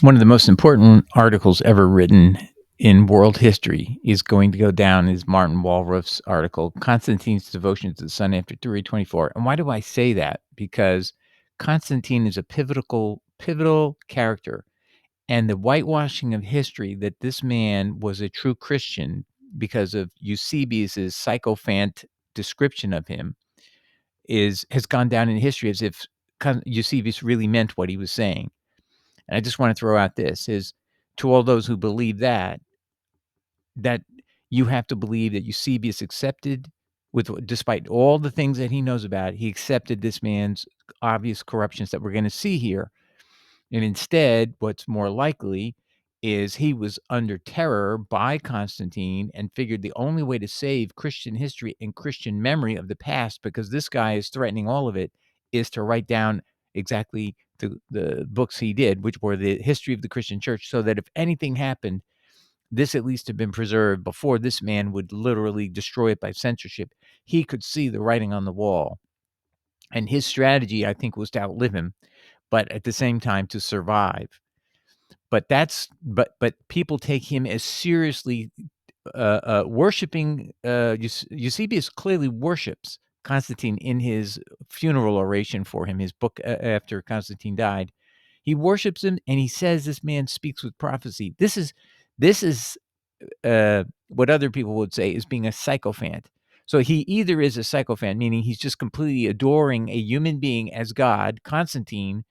One of the most important articles ever written in world history is going to go down as Martin Wallraff's article, Constantine's Devotion to the Sun after 324. And why do I say that? Because Constantine is a pivotal character. And the whitewashing of history that this man was a true Christian because of Eusebius's sycophant description of him has gone down in history as if Eusebius really meant what he was saying. And I just want to throw out this is to all those who believe that you have to believe that Eusebius accepted despite all the things that he knows about, he accepted this man's obvious corruptions that we're going to see here. And instead, what's more likely is he was under terror by Constantine and figured the only way to save Christian history and Christian memory of the past, because this guy is threatening all of it, is to write down exactly the books he did, which were the history of the Christian church, so that if anything happened, this at least had been preserved before this man would literally destroy it by censorship. He could see the writing on the wall. And his strategy, I think, was to outlive him, but at the same time to survive. But people take him as seriously worshiping. Eusebius clearly worships Constantine in his funeral oration for him, his book after Constantine died. He worships him, and he says this man speaks with prophecy. This is what other people would say is being a sycophant. So he either is a sycophant, meaning he's just completely adoring a human being as God, Constantine,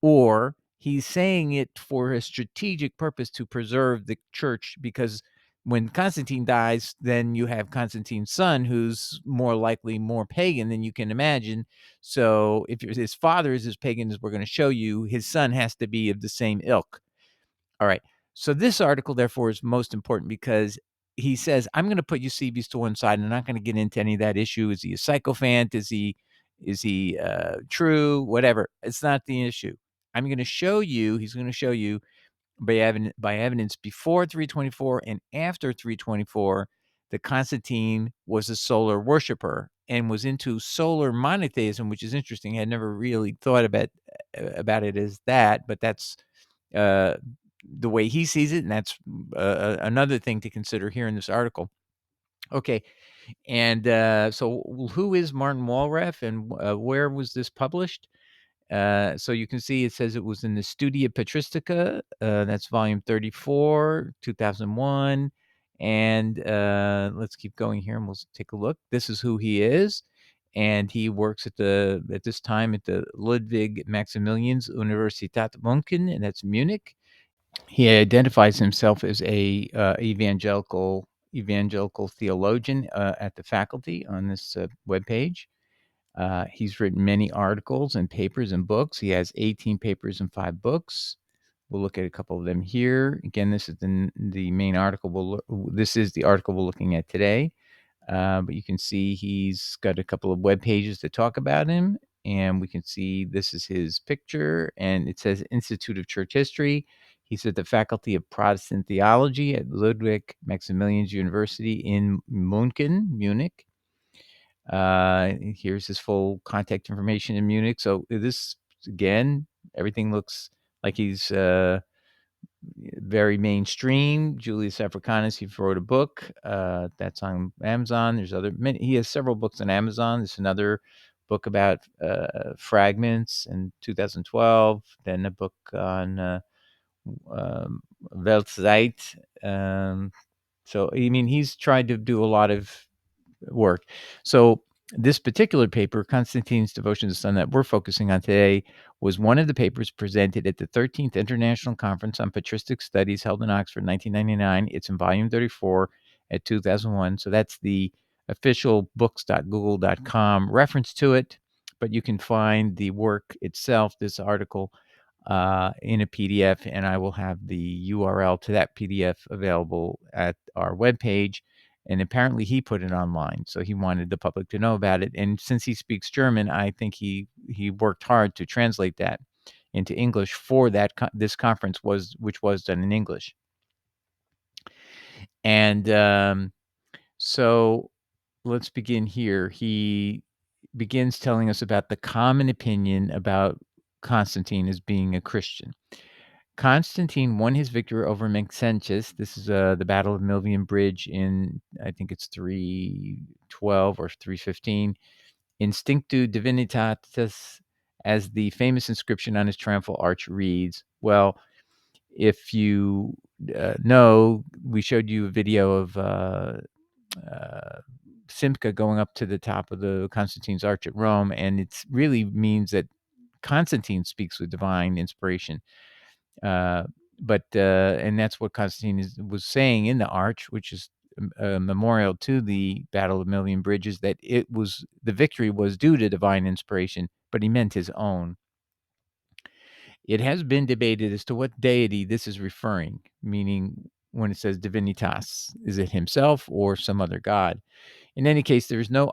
or he's saying it for a strategic purpose to preserve the church, because when Constantine dies, then you have Constantine's son, who's more likely more pagan than you can imagine. So if his father is as pagan as we're going to show you, his son has to be of the same ilk. All right. So this article, therefore, is most important because he says, I'm going to put Eusebius to one side and I'm not going to get into any of that issue. Is he a sycophant? Is he true? Whatever. It's not the issue. I'm going to show you, he's going to show you by evidence before 324 and after 324 that Constantine was a solar worshiper and was into solar monotheism, which is interesting. I had never really thought about it as that, but that's uh, the way he sees it, and that's another thing to consider here in this article. Okay, and so who is Martin Wallraff, and where was this published? So you can see it says it was in the Studia Patristica. That's volume 34, 2001. And let's keep going here and we'll take a look. This is who he is. And he works at this time at the Ludwig Maximilians Universität München, and that's Munich. He identifies himself as a evangelical theologian at the faculty on this webpage. He's written many articles and papers and books. He has 18 papers and 5 books. We'll look at a couple of them here. Again, this is the main article. This is the article we're looking at today. But you can see he's got a couple of web pages to talk about him. And we can see this is his picture. And it says Institute of Church History. He's at the Faculty of Protestant Theology at Ludwig Maximilians University in Munich. Here's his full contact information in Munich. So this, again, everything looks like he's very mainstream. Julius Africanus, he wrote a book that's on Amazon. He has several books on Amazon. There's another book about fragments in 2012. Then a book on Weltzeit. So I mean, he's tried to do a lot of work. So this particular paper, Constantine's Devotion to the Sun, that we're focusing on today, was one of the papers presented at the 13th International Conference on Patristic Studies held in Oxford in 1999. It's in volume 34 at 2001. So that's the official books.google.com reference to it. But you can find the work itself, this article, in a PDF, and I will have the URL to that PDF available at our webpage. And apparently he put it online, so he wanted the public to know about it. And since he speaks German, I think he worked hard to translate that into English for this conference, which was done in English. And so let's begin here. He begins telling us about the common opinion about Constantine as being a Christian. Constantine won his victory over Maxentius. This is the Battle of Milvian Bridge in, I think it's 312 or 315. Instinctu divinitatis, as the famous inscription on his triumphal arch reads. Well, if you know, we showed you a video of Simca going up to the top of the Constantine's arch at Rome, and it really means that Constantine speaks with divine inspiration. And that's what Constantine was saying in the arch, which is a memorial to the Battle of Milvian Bridges, that the victory was due to divine inspiration, but he meant his own. It has been debated as to what deity this is referring, meaning when it says divinitas, is it himself or some other god? In any case, there is no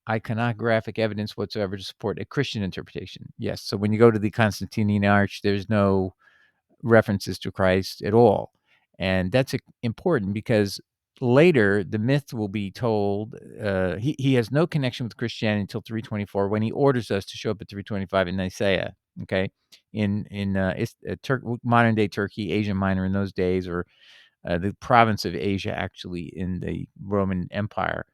iconographic evidence whatsoever to support a Christian interpretation. Yes, so when you go to the Constantinian Arch, there's no references to Christ at all. And that's important because later the myth will be told. He has no connection with Christianity until 324, when he orders us to show up at 325 in Nicaea. Okay, in modern day Turkey, Asia Minor in those days, or the province of Asia, actually, in the Roman Empire.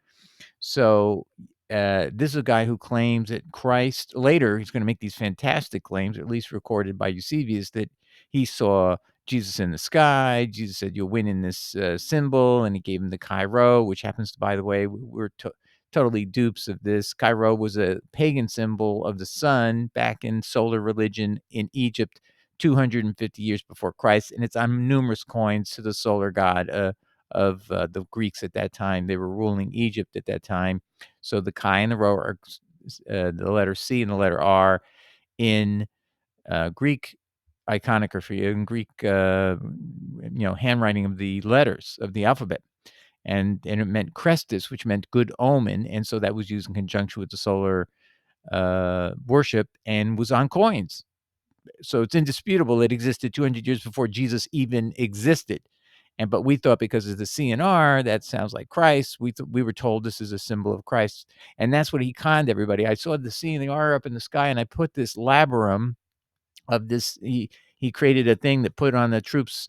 So this is a guy who claims that Christ, later he's going to make these fantastic claims, or at least recorded by Eusebius, that he saw Jesus in the sky. Jesus said, "You'll win in this symbol," and he gave him the Chi-Rho, which happens to, by the way, we're totally dupes of this. Chi-Rho was a pagan symbol of the sun back in solar religion in Egypt 250 years before Christ, and it's on numerous coins to the solar god of the Greeks at that time. They were ruling Egypt at that time. So the Chi and the Rho are the letter C and the letter R in Greek iconography, in Greek, handwriting of the letters of the alphabet. And it meant Crestus, which meant good omen. And so that was used in conjunction with the solar worship and was on coins. So it's indisputable it existed 200 years before Jesus even existed. But we thought, because of the CNR, that sounds like Christ. We were told this is a symbol of Christ, and that's what he conned everybody. I saw the C and the R up in the sky, and I put this labyrinth of this. He created a thing that put on the troops'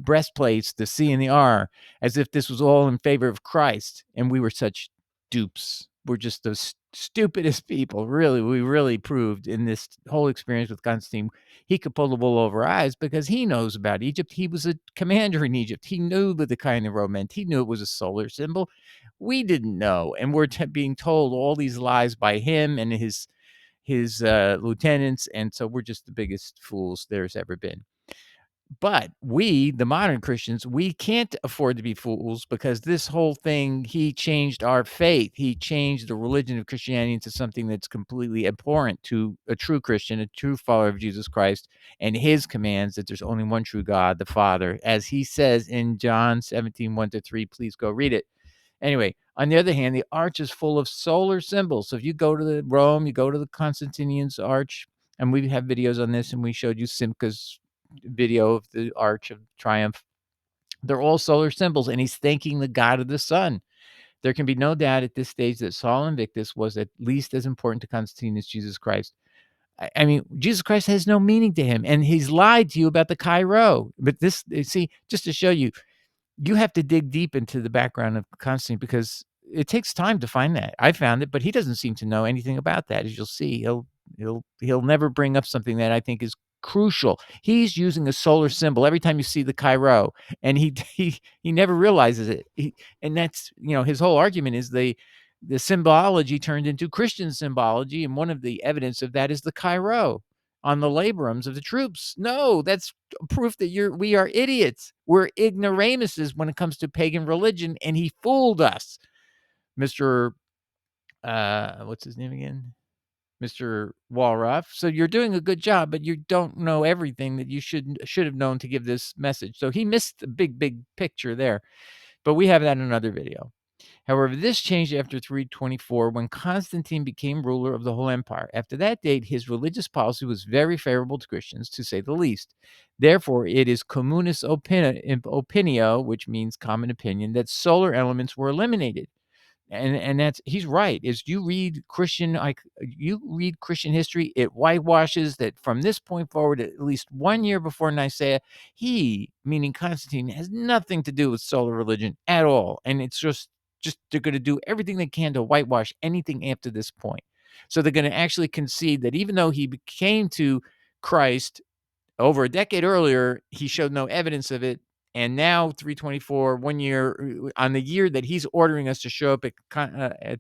breastplates, the C and the R, as if this was all in favor of Christ, and we were such dupes. We're just the stupidest people. Really, we really proved in this whole experience with Constantine, he could pull the wool over our eyes because he knows about Egypt. He was a commander in Egypt. He knew what the kind of Rho meant. He knew it was a solar symbol. We didn't know, and we're being told all these lies by him and his lieutenants, and so we're just the biggest fools there's ever been. But we, the modern Christians, we can't afford to be fools, because this whole thing, he changed our faith. He changed the religion of Christianity into something that's completely abhorrent to a true Christian, a true follower of Jesus Christ, and his commands that there's only one true God, the Father, as he says in John 17, 1-3. Please go read it. Anyway, on the other hand, the arch is full of solar symbols. So if you go to Rome, you go to the Constantinian's arch, and we have videos on this, and we showed you Simca's video of the Arch of Triumph. They're all solar symbols, and he's thanking the god of the sun. There can be no doubt at this stage that Sol Invictus was at least as important to Constantine as Jesus Christ. I mean, Jesus Christ has no meaning to him, and he's lied to you about the Chi-Rho. But this, see, just to show you, you have to dig deep into the background of Constantine, because it takes time to find that. I found it, but he doesn't seem to know anything about that. As you'll see, he'll never bring up something that I think is crucial. He's using a solar symbol every time you see the Chi-Rho, and he never realizes it. And that's, his whole argument is the symbology turned into Christian symbology, and one of the evidence of that is the Chi-Rho on the labrums of the troops. No, that's proof that we are idiots. We're ignoramuses when it comes to pagan religion, and he fooled us. Mr. What's his name again? Mr. Wallraff. So you're doing a good job, but you don't know everything that you should have known to give this message. So he missed the big picture there. But we have that in another video. However, this changed after 324, when Constantine became ruler of the whole empire. After that date, his religious policy was very favorable to Christians, to say the least. Therefore, it is communis opinio, which means common opinion, that solar elements were eliminated. And that's he's right. Is you read Christian history, it whitewashes that from this point forward, at least 1 year before Nicaea, he, meaning Constantine, has nothing to do with solar religion at all. And it's just they're going to do everything they can to whitewash anything after this point. So they're going to actually concede that even though he came to Christ over a decade earlier, he showed no evidence of it. And now 324, 1 year on the year that he's ordering us to show up at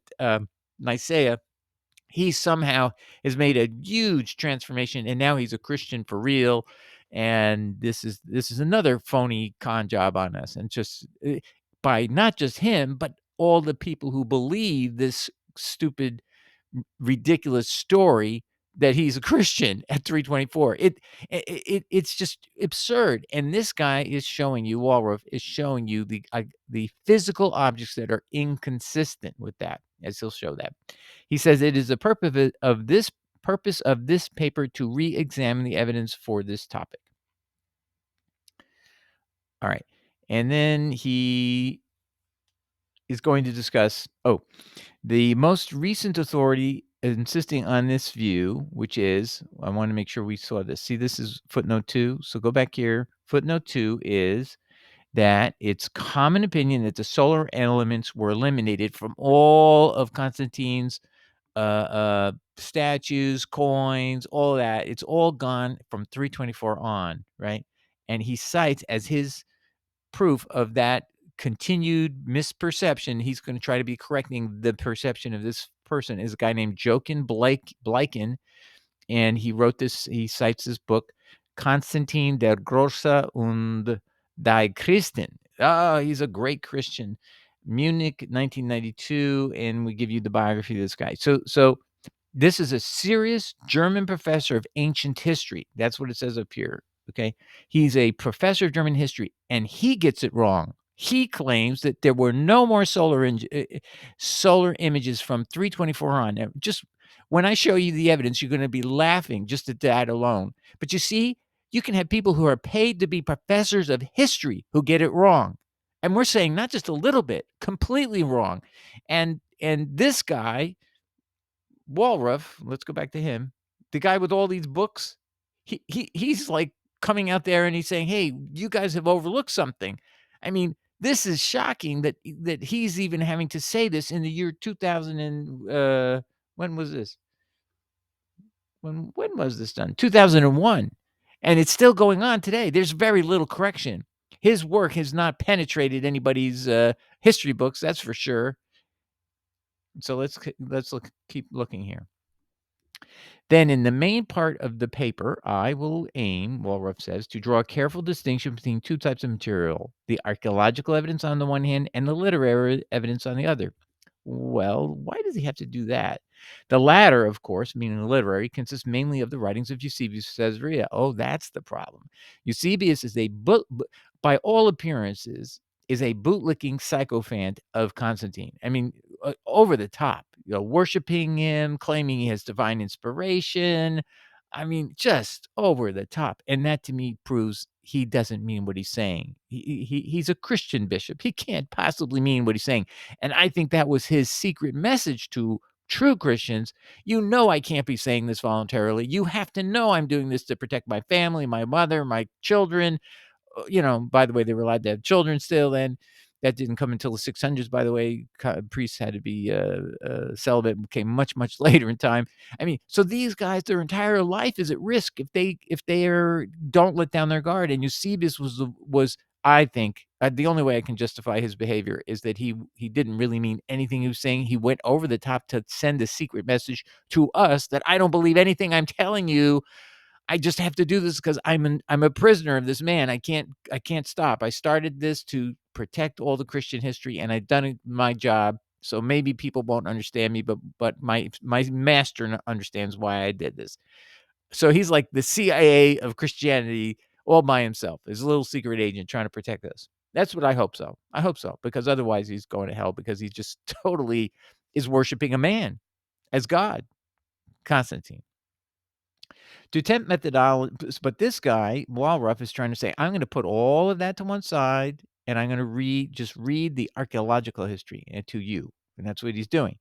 Nicaea, he somehow has made a huge transformation, and now he's a Christian for real. And this is another phony con job on us, and just by not just him, but all the people who believe this stupid, ridiculous story that he's a Christian at 324. It's just absurd. And this guy is showing you, Wallraff is showing you the physical objects that are inconsistent with that, as he'll show that. He says it is the purpose of this paper to re-examine the evidence for this topic. All right. And then he is going to discuss, the most recent authority insisting on this view, which is, I want to make sure we saw this. See, this is footnote 2. So go back here. Footnote 2 is that it's common opinion that the solar elements were eliminated from all of Constantine's statues, coins, all that. It's all gone from 324 on, right? And he cites as his proof of that continued misperception, he's going to try to be correcting the perception of this person, is a guy named Joachim Bleichen. And he cites this book, Constantine der Große und die Christen. He's a great Christian. Munich, 1992, and we give you the biography of this guy. So this is a serious German professor of ancient history. That's what it says up here. Okay. He's a professor of German history, and he gets it wrong. He claims that there were no more solar images from 324 on. Now, just when I show you the evidence, you're going to be laughing just at that alone. But you see, you can have people who are paid to be professors of history who get it wrong. And we're saying not just a little bit, completely wrong. And this guy, Wallraff, let's go back to him, the guy with all these books, he's like coming out there and he's saying, "Hey, you guys have overlooked something." I mean, this is shocking that he's even having to say this in the year 2000 and when was this? When was this done? 2001. And it's still going on today. There's very little correction. His work has not penetrated anybody's history books, that's for sure. So let's keep looking here. Then in the main part of the paper, I will aim, Wallraff says, to draw a careful distinction between two types of material, the archaeological evidence on the one hand and the literary evidence on the other. Well, why does he have to do that? The latter, of course, meaning the literary, consists mainly of the writings of Eusebius of Caesarea. Oh, that's the problem. Eusebius is by all appearances, is a bootlicking sycophant of Constantine. I mean, over the top, worshiping him, claiming he has divine inspiration. I mean, just over the top. And that to me proves he doesn't mean what he's saying. He's a Christian bishop. He can't possibly mean what he's saying. And I think that was his secret message to true Christians. You know, I can't be saying this voluntarily. You have to know I'm doing this to protect my family, my mother, my children. By the way, they were allowed to have children still then. That didn't come until the 600s, by the way. Priests had to be celibate, came much, much later in time. I mean, so these guys, their entire life is at risk if they don't let down their guard. And Eusebius was I think the only way I can justify his behavior is that he didn't really mean anything he was saying. He went over the top to send a secret message to us that I don't believe anything I'm telling you. I just have to do this because I'm a prisoner of this man. I can't stop. I started this to protect all the Christian history, and I've done my job. So maybe people won't understand me, but my master understands why I did this. So he's like the CIA of Christianity all by himself. His little secret agent trying to protect us. That's what I hope so. I hope so, because otherwise he's going to hell because he just totally is worshiping a man as God, Constantine. To tempt methodology, but this guy, Wallraff, is trying to say, I'm going to put all of that to one side, and I'm going to read the archaeological history to you. and that's what he's doing.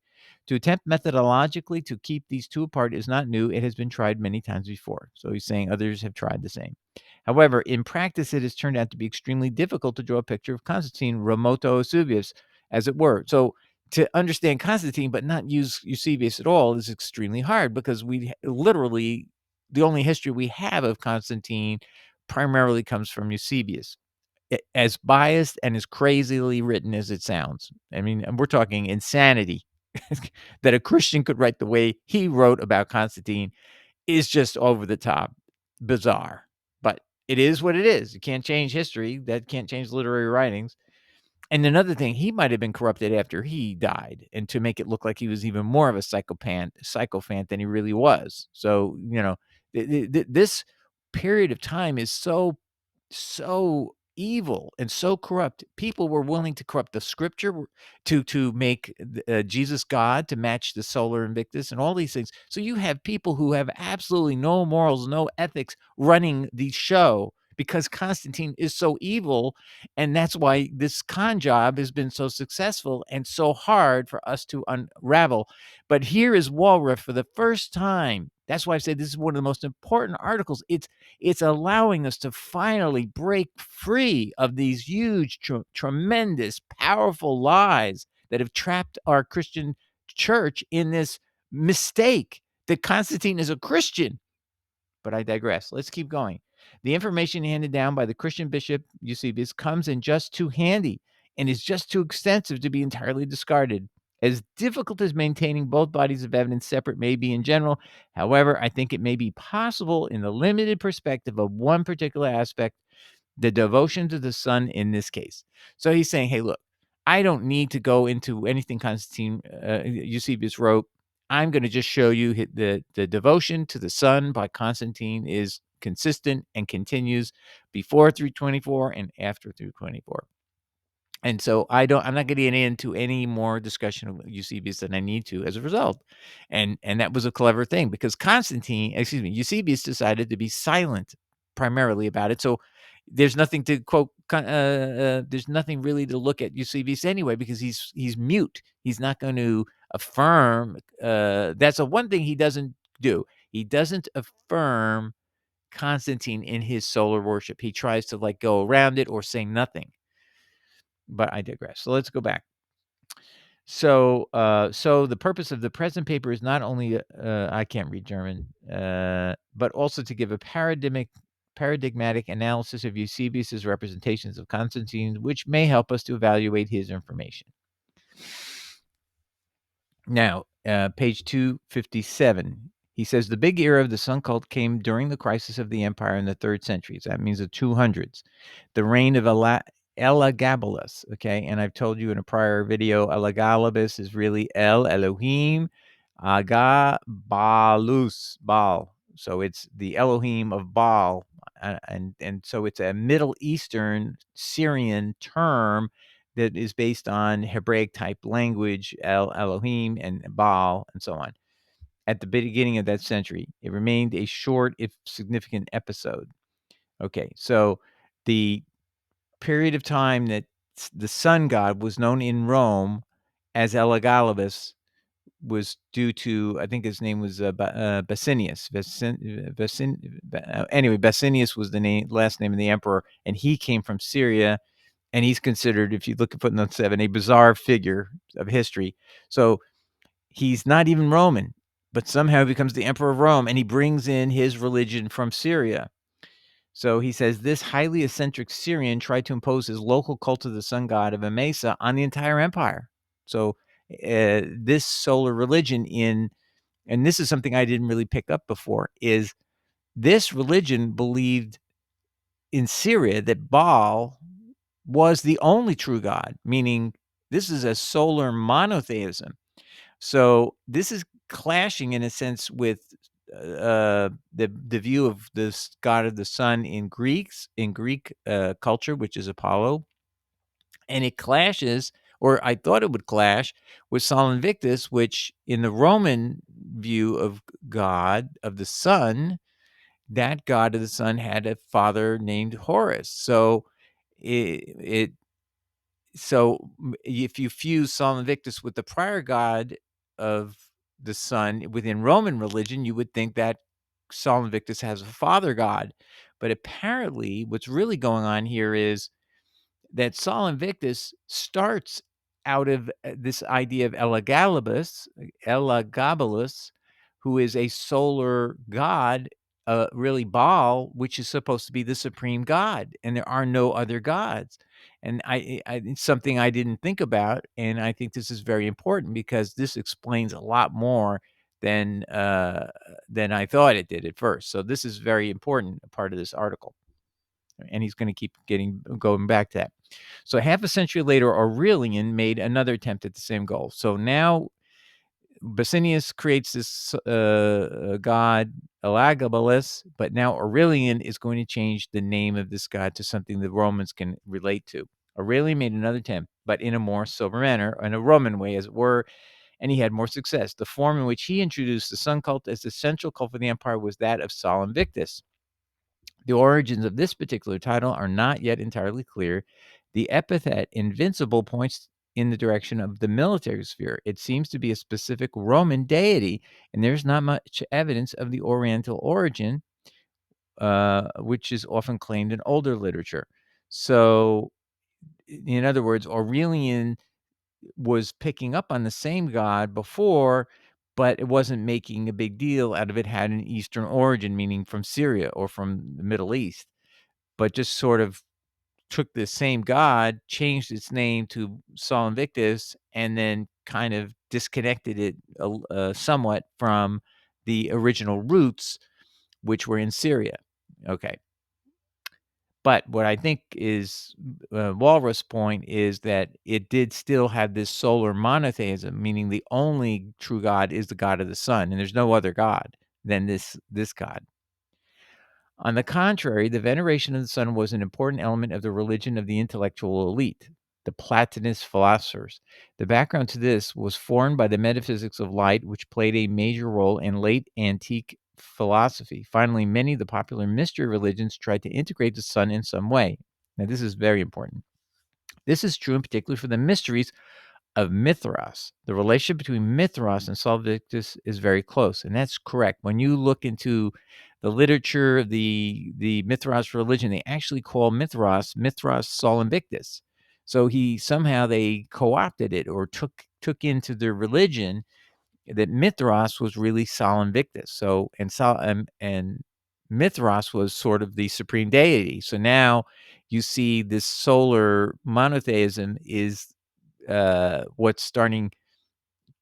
To attempt methodologically to keep these two apart is not new. It has been tried many times before. So he's saying others have tried the same. However, in practice, it has turned out to be extremely difficult to draw a picture of Constantine remoto Eusebius, as it were. So to understand Constantine but not use Eusebius at all is extremely hard, because we literally, the only history we have of Constantine primarily comes from Eusebius. As biased and as crazily written as it sounds. I mean, we're talking insanity. That a Christian could write the way he wrote about Constantine is just over the top, bizarre. But it is what it is. You can't change history. That can't change literary writings. And another thing, he might have been corrupted after he died, and to make it look like he was even more of a psychophant than he really was. So, this period of time is so evil and so corrupt. People were willing to corrupt the scripture to make Jesus God, to match the solar invictus and all these things. So you have people who have absolutely no morals, no ethics running the show because Constantine is so evil, and that's why this con job has been so successful and so hard for us to unravel. But here is Wallraff for the first time. That's why I say this is one of the most important articles. It's allowing us to finally break free of these huge, tremendous, powerful lies that have trapped our Christian church in this mistake that Constantine is a Christian. But I digress. Let's keep going. The information handed down by the Christian bishop Eusebius comes in just too handy and is just too extensive to be entirely discarded. As difficult as maintaining both bodies of evidence separate may be in general, however, I think it may be possible in the limited perspective of one particular aspect, the devotion to the sun in this case. So he's saying, hey, look, I don't need to go into anything Constantine Eusebius wrote. I'm going to just show you the devotion to the sun by Constantine is consistent and continues before 324 and after 324. And so I'm not getting into any more discussion of Eusebius than I need to as a result. And that was a clever thing, because Eusebius decided to be silent primarily about it. So there's nothing to quote, there's nothing really to look at Eusebius anyway, because he's mute. He's not going to affirm. That's the one thing he doesn't do. He doesn't affirm Constantine in his solar worship. He tries to go around it or say nothing. But I digress. So let's go back. So the purpose of the present paper is not only I can't read German, but also to give a paradigmatic analysis of Eusebius's representations of Constantine, which may help us to evaluate his information. Now, page 257. He says the big era of the sun cult came during the crisis of the empire in the 3rd century. So that means the 200s. The reign of Elagabalus, okay? And I've told you in a prior video, Elagabalus is really El Elohim Agabalus, Baal. So it's the Elohim of Baal. And so it's a Middle Eastern Syrian term that is based on Hebraic type language, El Elohim and Baal, and so on. At the beginning of that century, it remained a short, if significant, episode. Okay, so the period of time that the sun god was known in Rome as Elagabalus was due to, I think his name was Basinius. Anyway, Basinius was the last name of the emperor, and he came from Syria. And he's considered, if you look at footnote 7, a bizarre figure of history. So he's not even Roman, but somehow he becomes the emperor of Rome, and he brings in his religion from Syria. So he says this highly eccentric Syrian tried to impose his local cult of the sun god of Emesa on the entire empire. So this solar religion and this is something I didn't really pick up before, is this religion believed in Syria that Baal was the only true God, meaning this is a solar monotheism. So this is clashing in a sense with the view of this god of the sun in Greek culture, which is Apollo, and it clashes, or I thought it would clash, with Sol Invictus, which in the Roman view of God of the sun, that god of the sun had a father named Horus. So it So if you fuse Sol Invictus with the prior god of the sun within Roman religion, you would think that Sol Invictus has a father god. But apparently, what's really going on here is that Sol Invictus starts out of this idea of Elagabalus, who is a solar god, really Baal, which is supposed to be the supreme god, and there are no other gods. And it's something I didn't think about, and I think this is very important because this explains a lot more than I thought it did at first. So this is very important, a part of this article, and he's going to keep going back to that. So half a century later, Aurelian made another attempt at the same goal. So now Basinius creates this god Elagabalus, but now Aurelian is going to change the name of this god to something the Romans can relate to. Aurelian made another attempt, but in a more sober manner, in a Roman way, as it were, and he had more success. The form in which he introduced the sun cult as the central cult for the empire was that of Sol Invictus. The origins of this particular title are not yet entirely clear. The epithet invincible points in the direction of the military sphere. It seems to be a specific Roman deity, and there's not much evidence of the Oriental origin, which is often claimed in older literature. So, in other words, Aurelian was picking up on the same god before, but it wasn't making a big deal out of it had an Eastern origin, meaning from Syria or from the Middle East, but just sort of took the same god, changed its name to Sol Invictus, and then kind of disconnected it somewhat from the original roots, which were in Syria. Okay. But what I think is Wallraff's point is that it did still have this solar monotheism, meaning the only true God is the God of the sun, and there's no other God than this God. On the contrary, the veneration of the sun was an important element of the religion of the intellectual elite, the Platonist philosophers. The background to this was formed by the metaphysics of light, which played a major role in late antique philosophy. Finally, many of the popular mystery religions tried to integrate the sun in some way. Now, this is very important. This is true in particular for the mysteries of Mithras. The relationship between Mithras and Sol Invictus is very close, and that's correct. When you look into the literature, the Mithras religion, they actually call Mithras Sol Invictus. So they co-opted it or took into their religion that Mithras was really Sol Invictus. So and Mithras was sort of the supreme deity. So now you see this solar monotheism is what's starting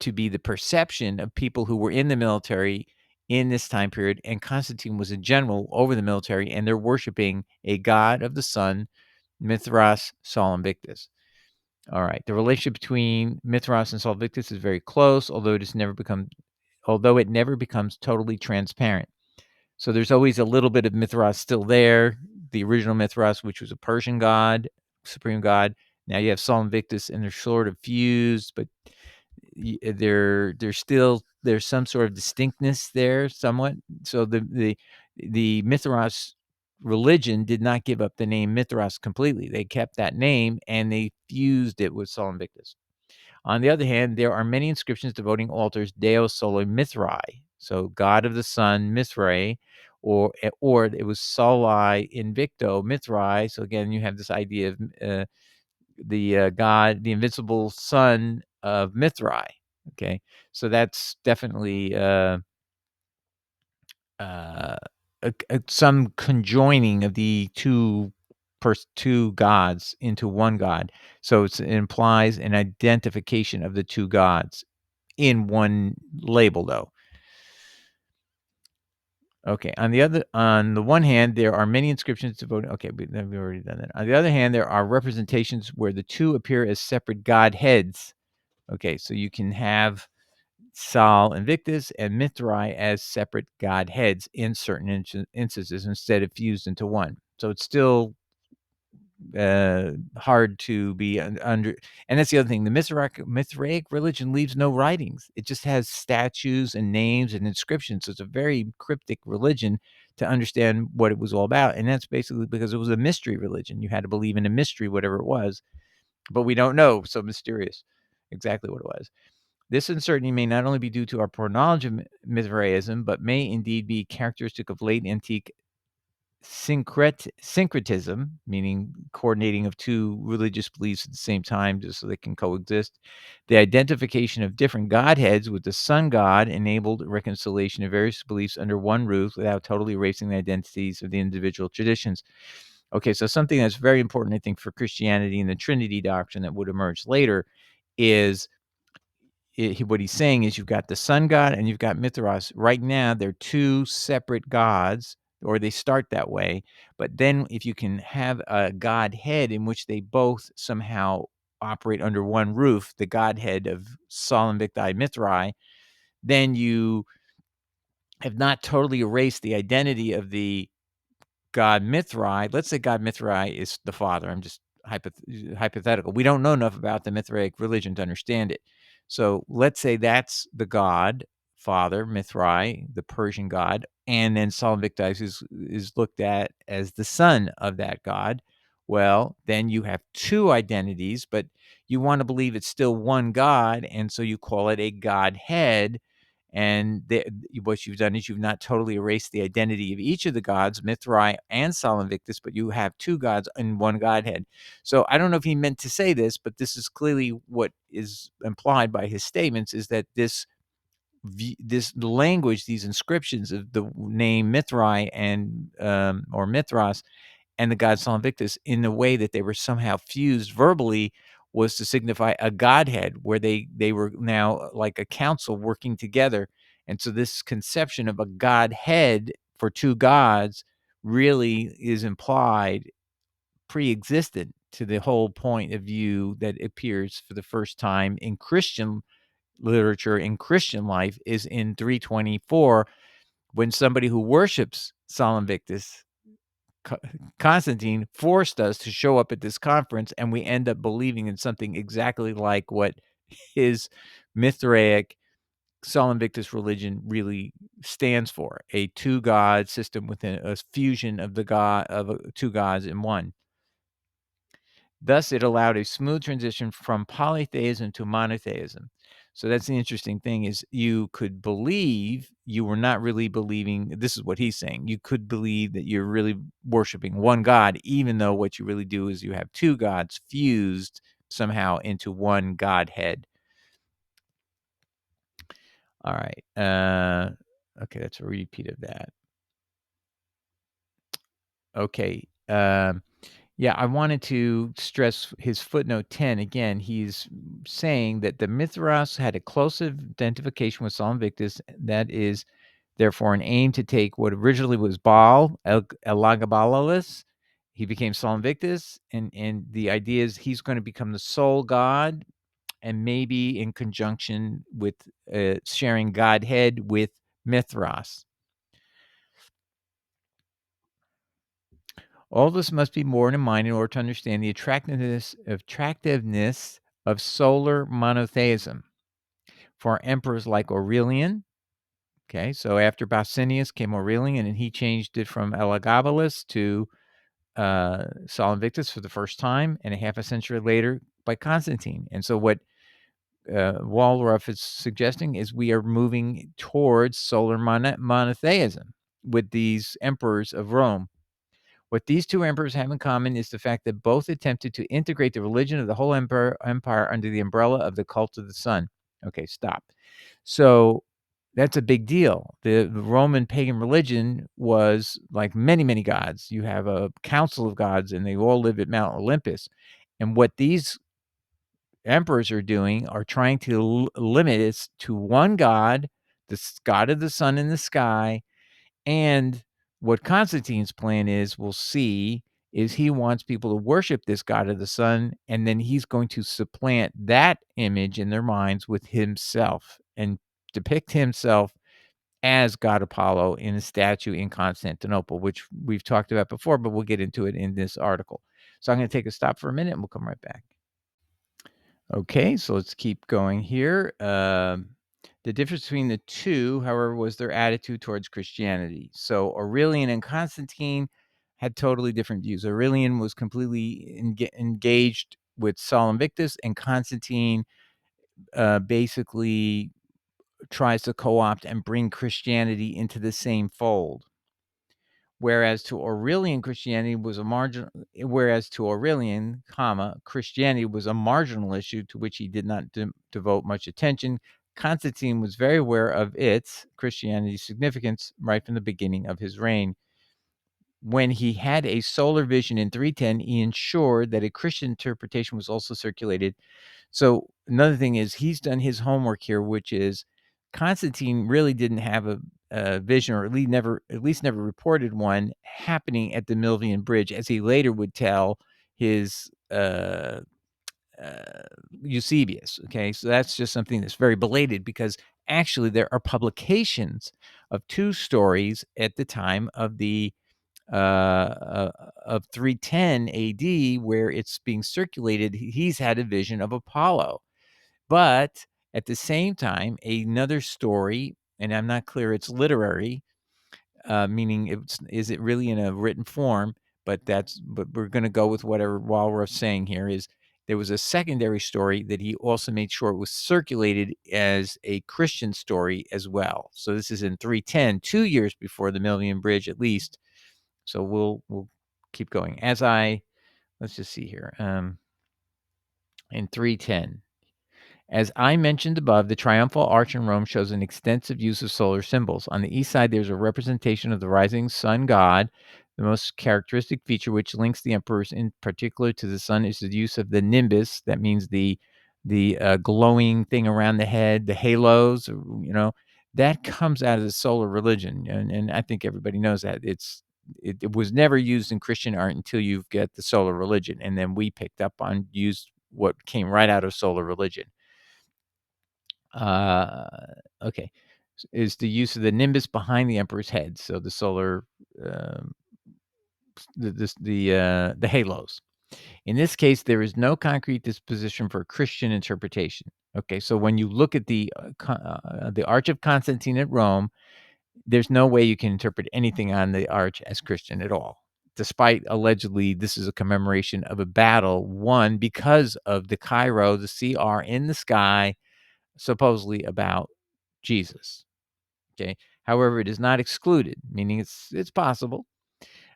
to be the perception of people who were in the military in this time period. And Constantine was a general over the military, and they're worshiping a god of the sun, Mithras Sol Invictus. All right. The relationship between Mithras and Sol Invictus is very close, although it never becomes totally transparent. So there's always a little bit of Mithras still there. The original Mithras, which was a Persian god, supreme god. Now you have Sol Invictus, and they're sort of fused, but there's some sort of distinctness there, somewhat. So the Mithras religion did not give up the name Mithras completely. They kept that name and they fused it with Sol Invictus. On the other hand, there are many inscriptions devoting altars Deo Soli Mithrae, so God of the Sun Mithrae, or it was Soli Invicto Mithrae. So again, you have this idea of the god, the invincible son of Mithrae. Okay, so that's definitely some conjoining of the two gods into one god. So it implies an identification of the two gods in one label, though. Okay. On the one hand, there are many inscriptions devoted. Okay, we've already done that. On the other hand, there are representations where the two appear as separate godheads. Okay, so you can have Sol Invictus and Mithrae as separate godheads in certain instances instead of fused into one. So it's still hard to be under. And that's the other thing. The Mithraic religion leaves no writings. It just has statues and names and inscriptions. So it's a very cryptic religion to understand what it was all about. And that's basically because it was a mystery religion. You had to believe in a mystery, whatever it was. but we don't know. So mysterious exactly what it was. This uncertainty may not only be due to our poor knowledge of Mithraism, but may indeed be characteristic of late antique syncretism, meaning coordinating of two religious beliefs at the same time just so they can coexist. The identification of different godheads with the sun god enabled reconciliation of various beliefs under one roof without totally erasing the identities of the individual traditions. Okay, so something that's very important, I think, for Christianity and the Trinity doctrine that would emerge later is what he's saying is you've got the sun god and you've got Mithras. Right now, they're two separate gods, or they start that way. But then, if you can have a godhead in which they both somehow operate under one roof, the godhead of Sol Invicti Mithrae, then you have not totally erased the identity of the God Mithrai. Let's say God Mithrai is the father. I'm just hypothetical. We don't know enough about the Mithraic religion to understand it. So let's say that's the god, father, Mithrai, the Persian god, and then Sol Invictus is looked at as the son of that god. Well, then you have two identities, but you want to believe it's still one god, and so you call it a godhead. And what you've done is you've not totally erased the identity of each of the gods, Mithrai and Sol Invictus, but you have two gods in one godhead. So I don't know if he meant to say this, but this is clearly what is implied by his statements: is that this language, these inscriptions of the name Mithrai and or Mithras and the god Sol Invictus, in the way that they were somehow fused verbally, was to signify a godhead where they were now like a council working together. And so this conception of a godhead for two gods really is implied, pre-existent to the whole point of view that appears for the first time in Christian literature, in Christian life, is in 324, when somebody who worships Sol Invictus, Constantine, forced us to show up at this conference, and we end up believing in something exactly like what his Mithraic Sol Invictus religion really stands for: a two god system within a fusion of the god of two gods in one. Thus, it allowed a smooth transition from polytheism to monotheism. So that's the interesting thing, is you could believe you were not really believing. This is what he's saying. You could believe that you're really worshiping one God, even though what you really do is you have two gods fused somehow into one Godhead. All right. Okay, that's a repeat of that. Okay. Yeah, I wanted to stress his footnote 10. Again, he's saying that the Mithras had a close identification with Sol Invictus. That is, therefore, an aim to take what originally was Baal, Elagabalus. He became Sol Invictus, and the idea is he's going to become the sole god, and maybe in conjunction with sharing Godhead with Mithras. All this must be borne in mind in order to understand the attractiveness of solar monotheism. For emperors like Aurelian, okay, so after Basinius came Aurelian, and he changed it from Elagabalus to Sol Invictus for the first time, and a half a century later by Constantine. And so what Wallraff is suggesting is we are moving towards solar monotheism with these emperors of Rome. What these two emperors have in common is the fact that both attempted to integrate the religion of the whole empire under the umbrella of the cult of the sun. Okay, stop. So that's a big deal. The Roman pagan religion was like many, many gods. You have a council of gods, and they all live at Mount Olympus. And what these emperors are doing are trying to limit it to one god, the god of the sun in the sky. And what Constantine's plan is, we'll see, is he wants people to worship this god of the sun, and then he's going to supplant that image in their minds with himself and depict himself as God Apollo in a statue in Constantinople, which we've talked about before, but we'll get into it in this article. So I'm going to take a stop for a minute, and we'll come right back. Okay, so let's keep going here. The difference between the two, however, was their attitude towards Christianity. So Aurelian and Constantine had totally different views. Aurelian was completely engaged with Sol Invictus, and Constantine basically tries to co-opt and bring Christianity into the same fold. Whereas to Aurelian, Christianity was a marginal. Whereas to Aurelian, Christianity was a marginal issue to which he did not devote much attention. Constantine was very aware of Christianity's significance right from the beginning of his reign. When he had a solar vision in 310, he ensured that a Christian interpretation was also circulated. So another thing is he's done his homework here, which is Constantine really didn't have a vision, or at least never reported one happening at the Milvian Bridge, as he later would tell his Eusebius. Okay, so that's just something that's very belated, because actually there are publications of two stories at the time of the of 310 AD, where it's being circulated. He's had a vision of Apollo, but at the same time, another story, and I'm not clear it's literary, meaning is it really in a written form? But we're going to go with whatever Wallraff's saying here is. There was a secondary story that he also made sure was circulated as a Christian story as well. So this is in 310, 2 years before the Milvian Bridge, at least. So we'll keep going. Let's just see here. In 310, as I mentioned above, the triumphal arch in Rome shows an extensive use of solar symbols. On the east side, there's a representation of the rising sun god. The most characteristic feature which links the emperors in particular to the sun is the use of the nimbus. That means the glowing thing around the head, the halos. That comes out of the solar religion, and I think everybody knows that it was never used in Christian art until you get the solar religion, and then we picked up on used what came right out of solar religion. Uh, okay, is the use of the nimbus behind the emperor's head. So the solar, the halos. In this case, there is no concrete disposition for Christian interpretation. Okay, so when you look at the Arch of Constantine at Rome, there's no way you can interpret anything on the arch as Christian at all, despite allegedly this is a commemoration of a battle won because of the Cairo, the CR in the sky, supposedly about Jesus. Okay. However, it is not excluded, meaning it's possible.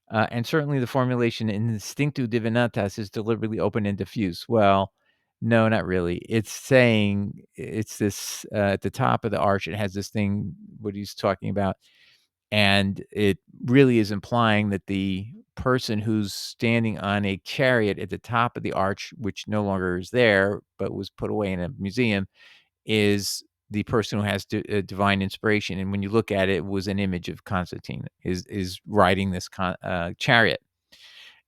And certainly the formulation instinctu divinatas is deliberately open and diffuse. Well, no, not really. It's saying it's this at the top of the arch. It has this thing, what he's talking about. And it really is implying that the person who's standing on a chariot at the top of the arch, which no longer is there, but was put away in a museum, is the person who has divine inspiration. And when you look at it, it was an image of Constantine is riding this chariot.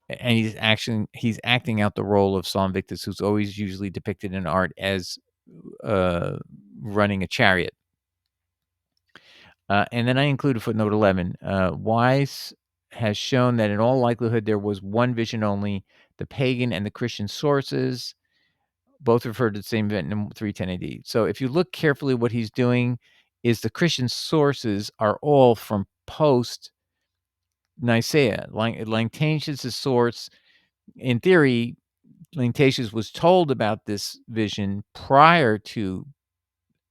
And he's acting out the role of Sol Invictus, who's always usually depicted in art as running a chariot. And then I included footnote 11. Wise has shown that in all likelihood there was one vision only. The pagan and the Christian sources both refer to the same event in 310 AD. So if you look carefully, what he's doing is the Christian sources are all from post Nicaea. Lactantius' source, in theory, Lactantius was told about this vision prior to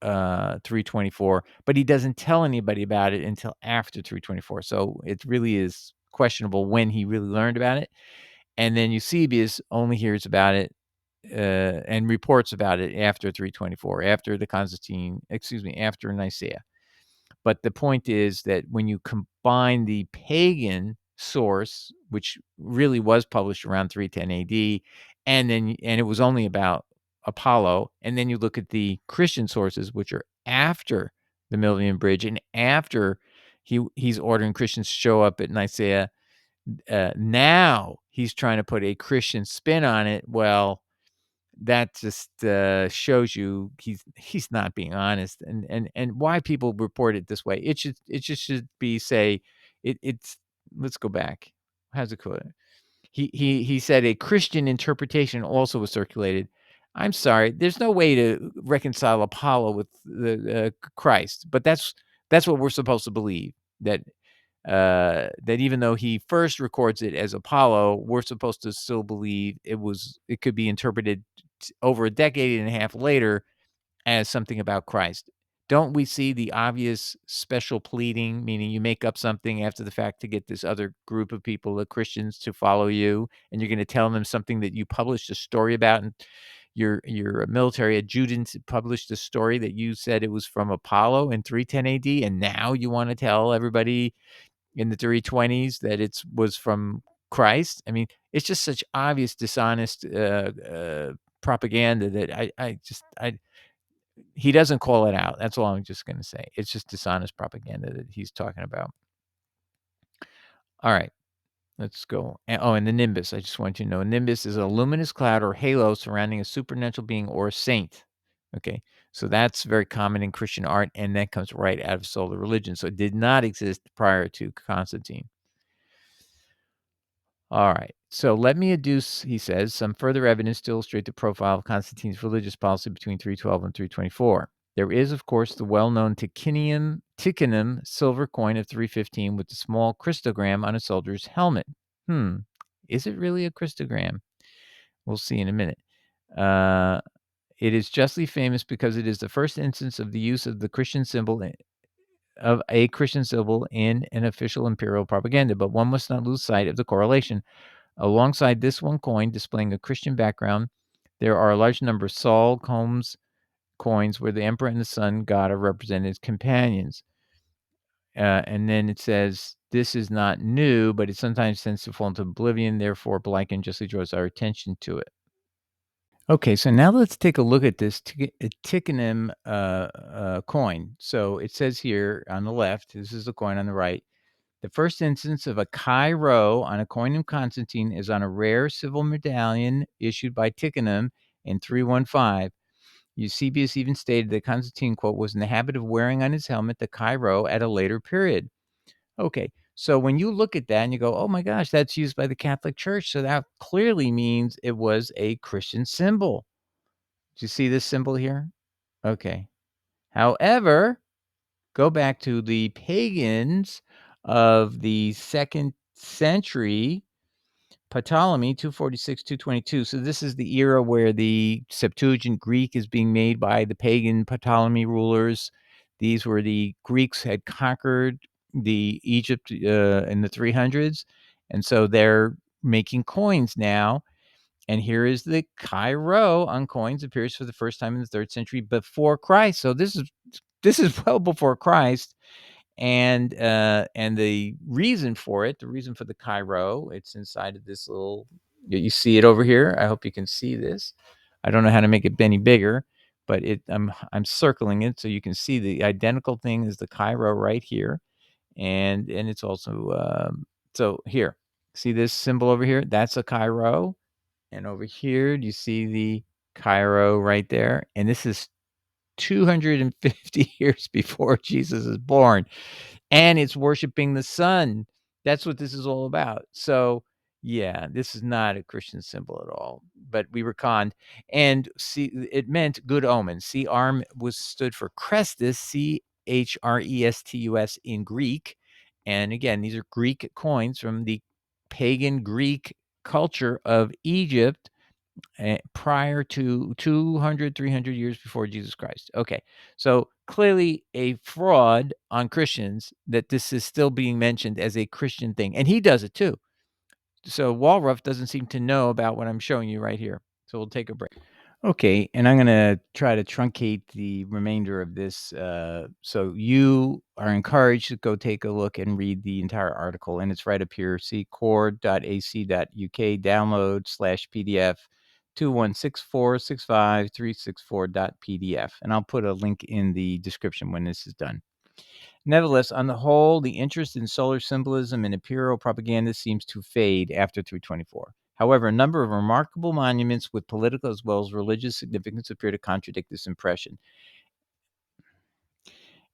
324, but he doesn't tell anybody about it until after 324. So it really is questionable when he really learned about it. And then Eusebius only hears about it and reports about it after 324, after after Nicaea. But the point is that when you combine the pagan source, which really was published around 310 AD, and it was only about Apollo, and then you look at the Christian sources, which are after the Milvian Bridge and after he's ordering Christians to show up at Nicaea. Now he's trying to put a Christian spin on it. Well, that just shows you he's not being honest, and why people report it this way. It just should be it's let's go back. How's it called? He said a Christian interpretation also was circulated. I'm sorry, there's no way to reconcile Apollo with the Christ, but that's what we're supposed to believe, that that even though he first records it as Apollo, we're supposed to still believe it could be interpreted over a decade and a half later as something about Christ. Don't we see the obvious special pleading, meaning you make up something after the fact to get this other group of people, the Christians, to follow you, and you're going to tell them something that you published a story about, and your military adjutant published a story that you said it was from Apollo in 310 AD, and now you want to tell everybody in the 320s that it was from Christ? I mean, it's just such obvious dishonest propaganda that he doesn't call it out. That's all I'm just going to say. It's just dishonest propaganda that he's talking about. All right, let's go. And the nimbus. I just want you to know, a nimbus is a luminous cloud or halo surrounding a supernatural being or a saint. Okay, so that's very common in Christian art, and that comes right out of solar religion. So it did not exist prior to Constantine. All right. So let me adduce, he says, some further evidence to illustrate the profile of Constantine's religious policy between 312 and 324. There is, of course, the well-known Tichenum silver coin of 315 with the small Christogram on a soldier's helmet. Is it really a Christogram? We'll see in a minute. It is justly famous because it is the first instance of the use of the Christian symbol of a Christian symbol in an official imperial propaganda, but one must not lose sight of the correlation. Alongside this one coin displaying a Christian background, there are a large number of Saul coins where the emperor and the sun god are represented as companions. And then it says, this is not new, but it sometimes tends to fall into oblivion. Therefore, Blyken justly draws our attention to it. Okay, so now let's take a look at this Tichenum coin. So it says here on the left, this is the coin on the right. The first instance of a Chi Rho on a coin of Constantine is on a rare silver medallion issued by Tichenum in 315. Eusebius even stated that Constantine, quote, was in the habit of wearing on his helmet the Chi Rho at a later period. Okay, so when you look at that and you go, oh my gosh, that's used by the Catholic Church, so that clearly means it was a Christian symbol. Do you see this symbol here? Okay. However, go back to the pagans of the 2nd century, Ptolemy, 246, 222. So this is the era where the Septuagint Greek is being made by the pagan Ptolemy rulers. These were the Greeks had conquered the Egypt in the 300s, and so they're making coins now. And here is the Chi Rho on coins, appears for the first time in the 3rd century before Christ. So this is well before Christ. And the reason for it, the reason for the Chi Rho, it's inside of this little, you see it over here. I hope you can see this. I don't know how to make it any bigger, but I'm circling it so you can see the identical thing as the Chi Rho right here. And it's also, so here, see this symbol over here? That's a Chi Rho. And over here, do you see the Chi Rho right there? And this is 250 years before Jesus is born. And it's worshiping the sun. That's what this is all about. So, yeah, this is not a Christian symbol at all. But we were conned. And see, it meant good omen. See, arm stood for Chrestus, Chrestus in Greek. And again, these are Greek coins from the pagan Greek culture of Egypt prior to 200, 300 years before Jesus Christ. Okay, so clearly a fraud on Christians that this is still being mentioned as a Christian thing. And he does it too. So Wallraff doesn't seem to know about what I'm showing you right here. So we'll take a break. Okay, and I'm going to try to truncate the remainder of this. So you are encouraged to go take a look and read the entire article. And it's right up here. See cord.ac.uk download/PDF 216465.364.pdf. And I'll put a link in the description when this is done. Nevertheless, on the whole, the interest in solar symbolism and imperial propaganda seems to fade after 324. However, a number of remarkable monuments with political as well as religious significance appear to contradict this impression.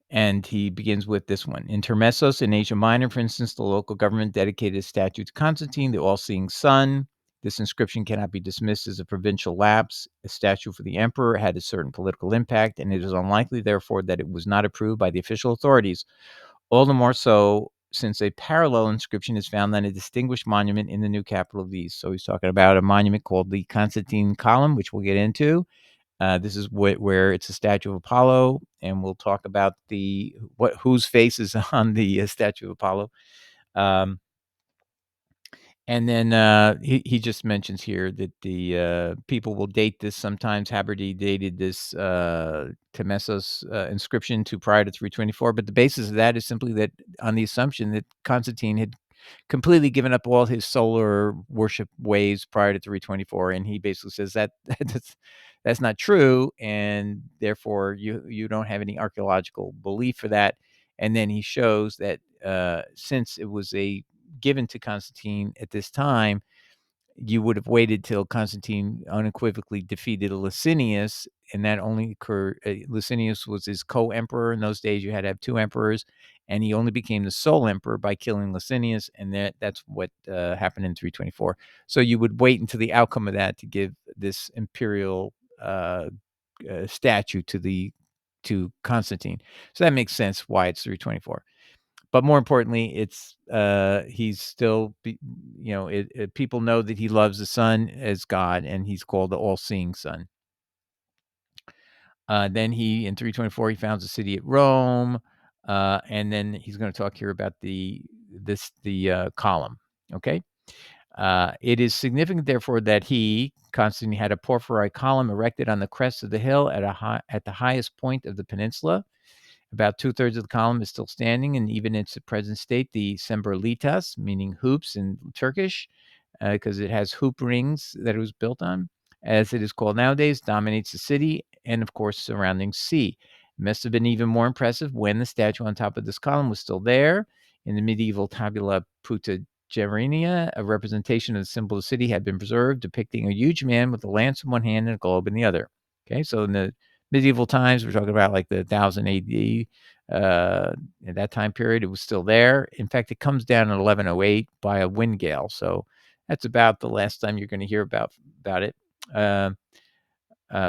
And he begins with this one. In Termessos in Asia Minor, for instance, the local government dedicated a statue to Constantine, the all-seeing sun. This inscription cannot be dismissed as a provincial lapse. A statue for the emperor had a certain political impact, and it is unlikely, therefore, that it was not approved by the official authorities. All the more so since a parallel inscription is found on a distinguished monument in the new capital of these. So he's talking about a monument called the Constantine Column, which we'll get into. This is where it's a statue of Apollo, and we'll talk about whose face is on the statue of Apollo. And then he just mentions here that the people will date this. Sometimes Haberdy dated this Temessos inscription to prior to 324, but the basis of that is simply that on the assumption that Constantine had completely given up all his solar worship ways prior to 324, and he basically says that that's not true, and therefore you don't have any archaeological belief for that. And then he shows that since it was given to Constantine at this time, you would have waited till Constantine unequivocally defeated Licinius, and that only occurred. Licinius was his co-emperor. In those days, you had to have two emperors, and he only became the sole emperor by killing Licinius, and that's what happened in 324. So you would wait until the outcome of that to give this imperial statue to Constantine. So that makes sense why it's 324. But more importantly, it's he's still, people know that he loves the sun as God, and he's called the all-seeing sun. Then in 324, he founds a city at Rome, and then he's going to talk here about the column. Okay, it is significant, therefore, that Constantine, had a porphyry column erected on the crest of the hill at the highest point of the peninsula. About 2/3 of the column is still standing, and even in its present state, the semberlitas, meaning hoops in Turkish, because it has hoop rings that it was built on, as it is called nowadays, dominates the city and, of course, surrounding sea. It must have been even more impressive when the statue on top of this column was still there. In the medieval tabula Putagerenia, a representation of the symbol of the city had been preserved, depicting a huge man with a lance in one hand and a globe in the other. Okay, so in the medieval times, we're talking about like the 1000 AD. In that time period, it was still there. In fact, it comes down in 1108 by a wind gale. So that's about the last time you're going to hear about it.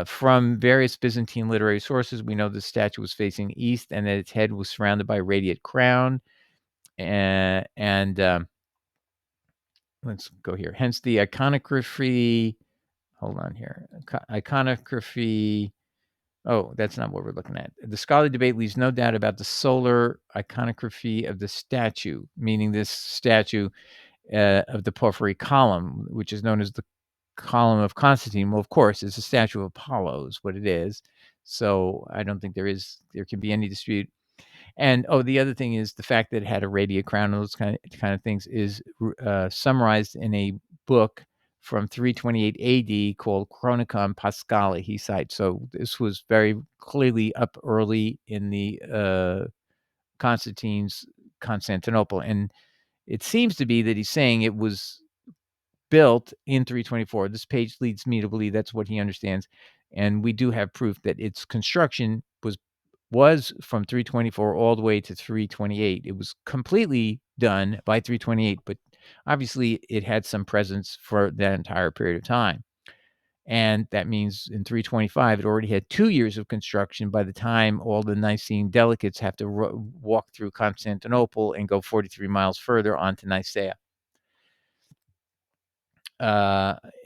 From various Byzantine literary sources, we know the statue was facing east and that its head was surrounded by a radiant crown. And let's go here. Hence the iconography. Hold on here. Iconography. Oh, that's not what we're looking at. The scholarly debate leaves no doubt about the solar iconography of the statue, meaning this statue of the porphyry column, which is known as the column of Constantine. Well, of course, it's a statue of Apollo is what it is. So I don't think there can be any dispute. And the other thing is the fact that it had a radiant crown and those kind of things is summarized in a book from 328 AD called Chronicon Paschali, he cites. So this was very clearly up early in the Constantine's Constantinople. And it seems to be that he's saying it was built in 324. This page leads me to believe that's what he understands. And we do have proof that its construction was from 324 all the way to 328. It was completely done by 328, but obviously it had some presence for that entire period of time. And that means in 325, it already had 2 years of construction by the time all the Nicene delegates have to walk through Constantinople and go 43 miles further on to Nicaea.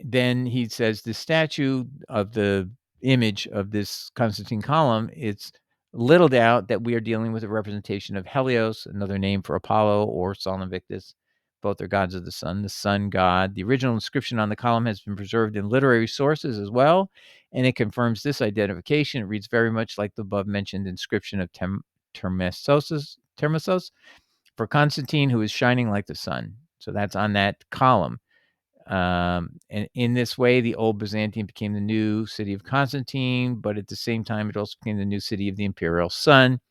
Then he says the statue of the image of this Constantine Column, it's little doubt that we are dealing with a representation of Helios, another name for Apollo, or Sol Invictus. Both are gods of the sun god. The original inscription on the column has been preserved in literary sources as well, and it confirms this identification. It reads very much like the above-mentioned inscription of Termessos for Constantine, who is shining like the sun. So that's on that column. And in this way, the old Byzantium became the new city of Constantine, but at the same time, it also became the new city of the imperial sun.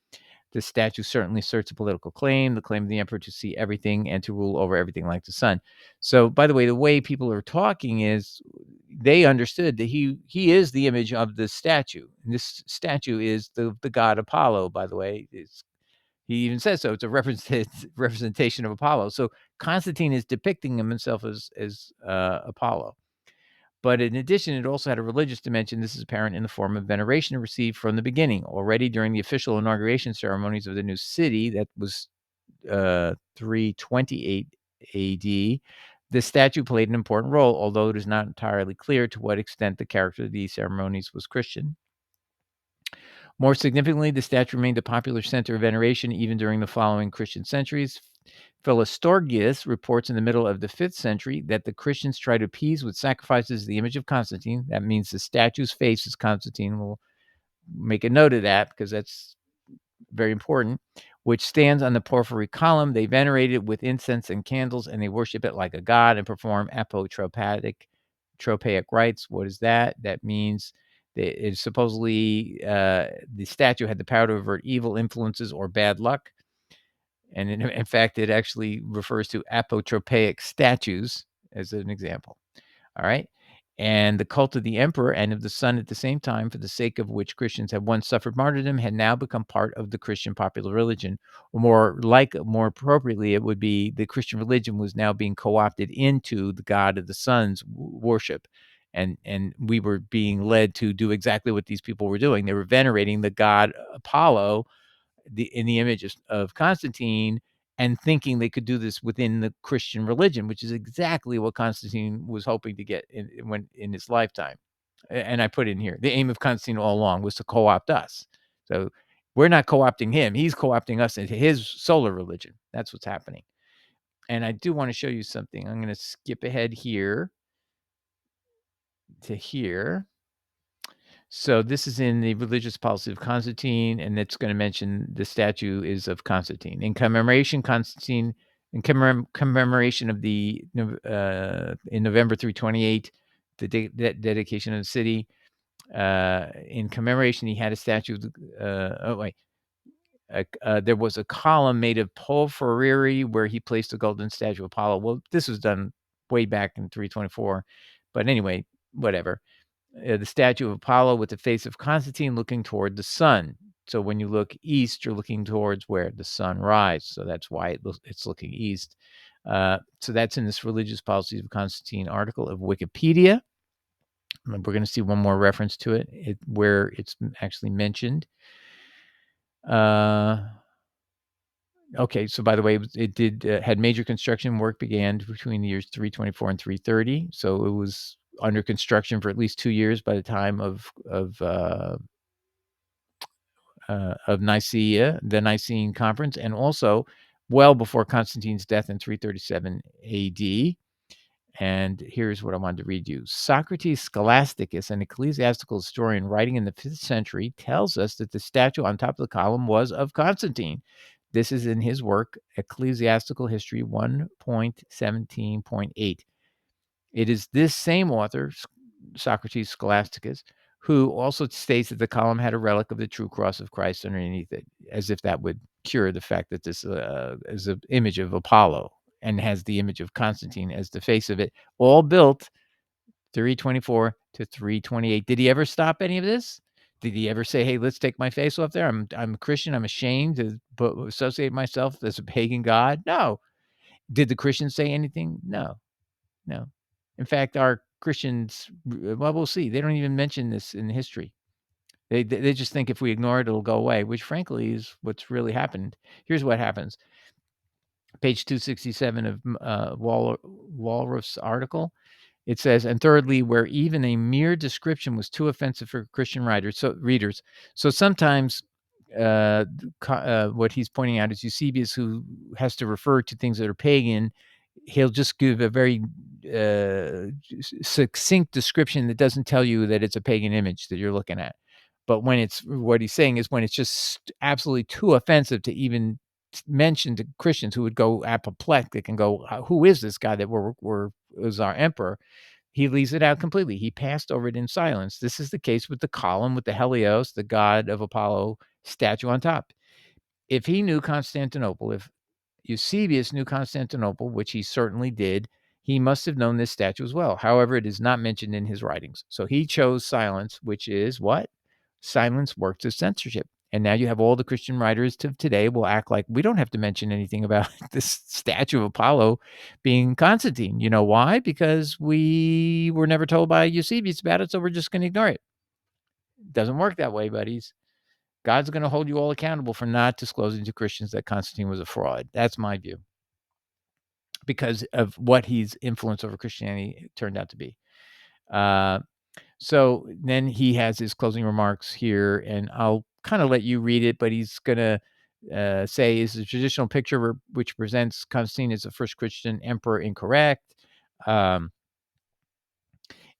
The statue certainly asserts a political claim, the claim of the emperor to see everything and to rule over everything like the sun. So, by the way people are talking is they understood that he is the image of this statue. And this statue is the god Apollo, by the way. He even says so. It's a representation of Apollo. So Constantine is depicting himself as Apollo. But in addition, it also had a religious dimension. This is apparent in the form of veneration received from the beginning. Already during the official inauguration ceremonies of the new city that was 328 AD, the statue played an important role, although it is not entirely clear to what extent the character of these ceremonies was Christian. More significantly, the statue remained a popular center of veneration even during the following Christian centuries. Philostorgius reports in the middle of the 5th century that the Christians tried to appease with sacrifices the image of Constantine. That means the statue's face is Constantine. We'll make a note of that because that's very important, which stands on the porphyry column. They venerate it with incense and candles, and they worship it like a god and perform tropaic rites. What is that? That means that it supposedly the statue had the power to avert evil influences or bad luck. And in fact, it actually refers to apotropaic statues as an example. All right. And the cult of the emperor and of the sun at the same time, for the sake of which Christians had once suffered martyrdom, had now become part of the Christian popular religion. Or more appropriately, it would be the Christian religion was now being co-opted into the god of the sun's worship. And we were being led to do exactly what these people were doing. They were venerating the god Apollo in the image of Constantine, and thinking they could do this within the Christian religion, which is exactly what Constantine was hoping to get in his lifetime. And I put in here, the aim of Constantine all along was to co-opt us. So we're not co-opting him. He's co-opting us into his solar religion. That's what's happening. And I do want to show you something. I'm going to skip ahead here to here. So this is in the religious policy of Constantine, and it's going to mention the statue is of Constantine. In commemoration of the in November 328, the dedication of the city. In commemoration, he had a statue of there was a column made of porphyry where he placed a golden statue of Apollo. Well, this was done way back in 324, but anyway, whatever. The statue of Apollo with the face of Constantine looking toward the sun. So when you look east, you're looking towards where the sun rises. So that's why it's looking east. So that's in this religious policies of Constantine article of Wikipedia. We're going to see one more reference to it where it's actually mentioned. Okay, so by the way, it did had major construction work began between the years 324 and 330. So it was under construction for at least 2 years by the time of Nicaea, the Nicene Conference, and also well before Constantine's death in 337 AD. And here's what I wanted to read you. Socrates Scholasticus, an ecclesiastical historian writing in the 5th century, tells us that the statue on top of the column was of Constantine. This is in his work, Ecclesiastical History 1.17.8. It is this same author, Socrates Scholasticus, who also states that the column had a relic of the true cross of Christ underneath it, as if that would cure the fact that this is an image of Apollo and has the image of Constantine as the face of it, all built 324 to 328. Did he ever stop any of this? Did he ever say, hey, let's take my face off there? I'm a Christian. I'm ashamed to associate myself as a pagan god. No. Did the Christians say anything? No. In fact, our Christians, well, we'll see. They don't even mention this in history. They just think if we ignore it, it'll go away, which frankly is what's really happened. Here's what happens. Page 267 of Wallraff's article. It says, and thirdly, where even a mere description was too offensive for Christian readers. So sometimes what he's pointing out is Eusebius, who has to refer to things that are pagan, he'll just give a very succinct description that doesn't tell you that it's a pagan image that you're looking at. But when it's what he's saying is when it's just absolutely too offensive to even mention to Christians who would go apoplectic and go, who is this guy that was our emperor? He leaves it out completely. He passed over it in silence. This is the case with the column with the Helios, the god of Apollo statue on top. If he knew Constantinople, if Eusebius knew Constantinople, which he certainly did, he must have known this statue as well. However, it is not mentioned in his writings. So he chose silence, which is what? Silence works as censorship. And now you have all the Christian writers today will act like we don't have to mention anything about this statue of Apollo being Constantine. You know why? Because we were never told by Eusebius about it, so we're just going to ignore it. It doesn't work that way, buddies. God's going to hold you all accountable for not disclosing to Christians that Constantine was a fraud. That's my view, because of what his influence over Christianity turned out to be. So then he has his closing remarks here, and I'll kind of let you read it, but he's going to say, is the traditional picture which presents Constantine as the first Christian emperor incorrect? Um,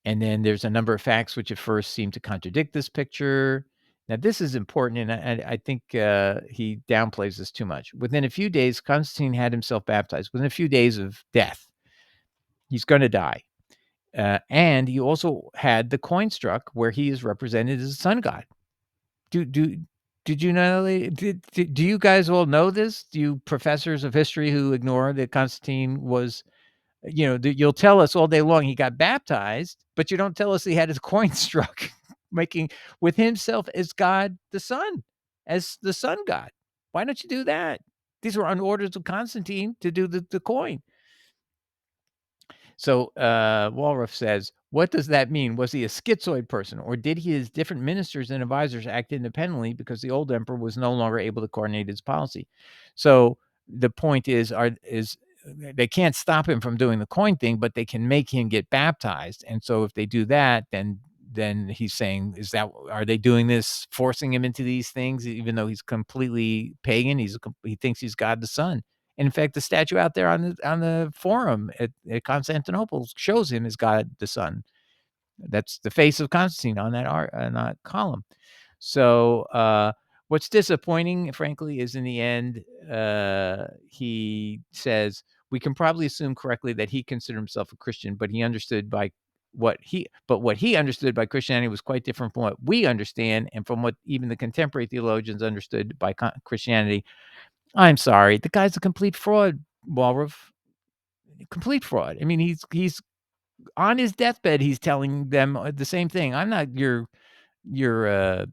and then there's a number of facts which at first seem to contradict this picture. Now, this is important, and I think he downplays this too much. Within a few days, Constantine had himself baptized. Within a few days of death, he's going to die. And he also had the coin struck where he is represented as a sun god. Did you know? Do you guys all know this? Do you professors of history who ignore that Constantine was, you'll tell us all day long he got baptized, but you don't tell us he had his coin struck, making with himself as God the Son, as the sun god. Why don't you do that? These were on orders of Constantine to do the coin. So Wallraff says, what does that mean? Was he a schizoid person, or did his different ministers and advisors act independently because the old emperor was no longer able to coordinate his policy? So the point is they can't stop him from doing the coin thing, but they can make him get baptized. And so if they do that, then he's saying, are they doing this, forcing him into these things, even though he's completely pagan? He thinks he's God the Son. In fact, the statue out there on the forum at Constantinople shows him as God the Son. That's the face of Constantine on that column. So what's disappointing, frankly, is in the end, he says, we can probably assume correctly that he considered himself a Christian, but what he understood by Christianity was quite different from what we understand, and from what even the contemporary theologians understood by Christianity. I'm sorry, the guy's a complete fraud, Wallraff. Complete fraud. I mean, he's on his deathbed. He's telling them the same thing. I'm not your uh,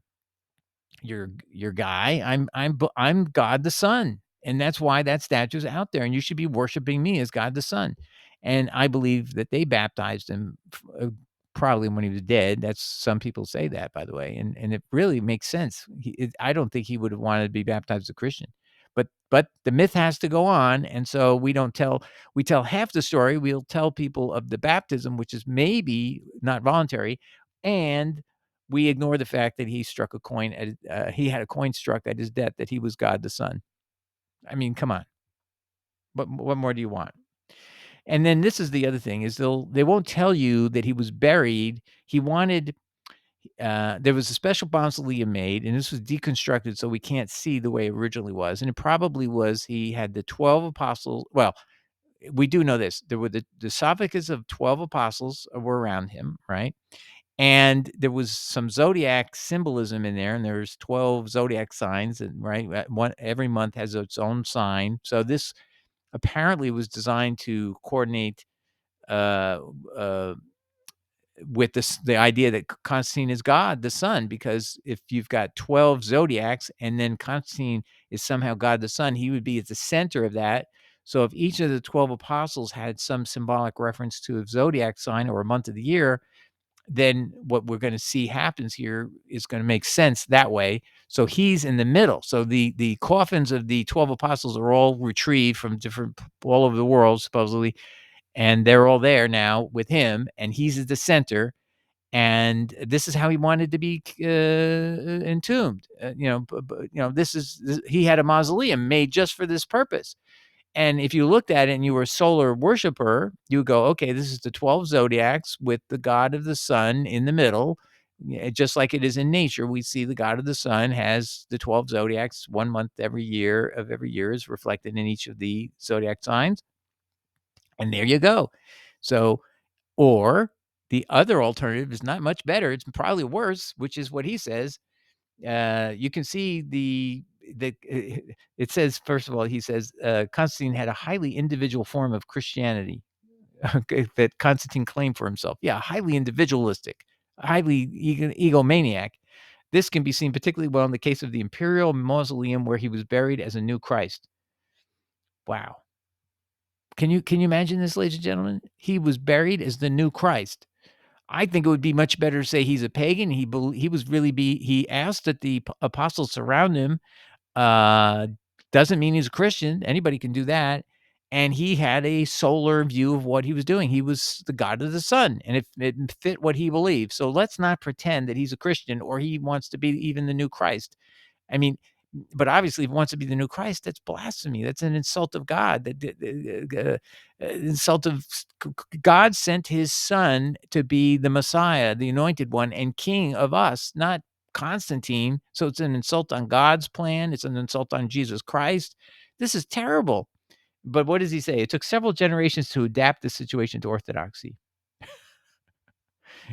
your guy. I'm God the Son, and that's why that statue's out there. And you should be worshiping me as God the Son. And I believe that they baptized him probably when he was dead. That's, some people say that, by the way, and it really makes sense. I don't think he would have wanted to be baptized as a Christian, but the myth has to go on, and so we tell half the story. We'll tell people of the baptism, which is maybe not voluntary, and we ignore the fact that he struck a coin he had a coin struck at his death that he was God the Son. I mean, come on. What more do you want? And then this is the other thing, is they won't tell you that he was buried. He wanted there was a special mausoleum made, and this was deconstructed so we can't see the way it originally was. And it probably was, he had the 12 apostles. Well, we do know this. There were the sarcophagus of 12 apostles were around him, right? And there was some zodiac symbolism in there, and there's 12 zodiac signs, and right, every month has its own sign. So this apparently was designed to coordinate uh, uh, with the idea that Constantine is God the Son, because if you've got 12 zodiacs and then Constantine is somehow God the Son, he would be at the center of that. So if each of the 12 apostles had some symbolic reference to a zodiac sign or a month of the year, then what we're going to see happens here is going to make sense that way. So he's in the middle. So the coffins of the 12 apostles are all retrieved from different all over the world, supposedly, and they're all there now with him, and he's at the center. And this is how he wanted to be entombed. He had a mausoleum made just for this purpose. And if you looked at it and you were a solar worshiper, you would go, okay, this is the 12 zodiacs with the god of the sun in the middle. Just like it is in nature, we see the god of the sun has the 12 zodiacs. 1 month every year is reflected in each of the zodiac signs. And there you go. So, or the other alternative is not much better. It's probably worse, which is what he says. You can see it says, first of all, he says Constantine had a highly individual form of Christianity that Constantine claimed for himself. Yeah, highly individualistic, highly egomaniac. This can be seen particularly well in the case of the imperial mausoleum where he was buried as a new Christ. Wow. Can you imagine this, ladies and gentlemen? He was buried as the new Christ. I think it would be much better to say he's a pagan. He asked that the apostles surround him. Uh, doesn't mean he's a Christian. Anybody can do that. And he had a solar view of what he was doing. He was the God of the sun, and it fit what he believed. So let's not pretend that he's a Christian or he wants to be even the new Christ. I mean, but obviously, if he wants to be the new Christ, that's blasphemy. That's an insult of God. Insult of God sent his son to be the Messiah, the anointed one, and king of us, not Constantine. So it's an insult on God's plan. It's an insult on Jesus Christ. This is terrible. But what does he say? It took several generations to adapt the situation to orthodoxy.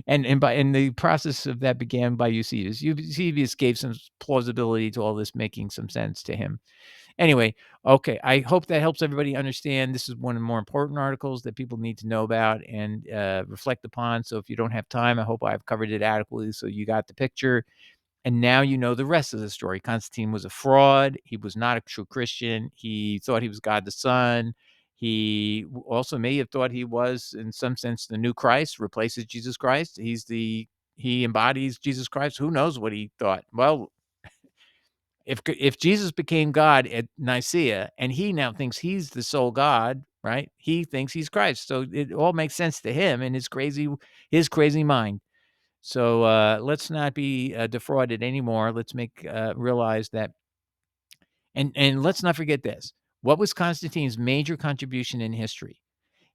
And the process of that began by Eusebius. Eusebius gave some plausibility to all this, making some sense to him. Anyway, okay, I hope that helps everybody understand. This is one of the more important articles that people need to know about and reflect upon. So if you don't have time, I hope I've covered it adequately so you got the picture. And now you know the rest of the story. Constantine was a fraud. He was not a true Christian. He thought he was God the Son. He also may have thought he was, in some sense, the new Christ, replaces Jesus Christ. He embodies Jesus Christ. Who knows what he thought? Well, if Jesus became God at Nicaea and he now thinks he's the sole God, right? He thinks he's Christ. So it all makes sense to him in his crazy mind. So let's not be defrauded anymore. Let's realize that, and let's not forget this. What was Constantine's major contribution in history?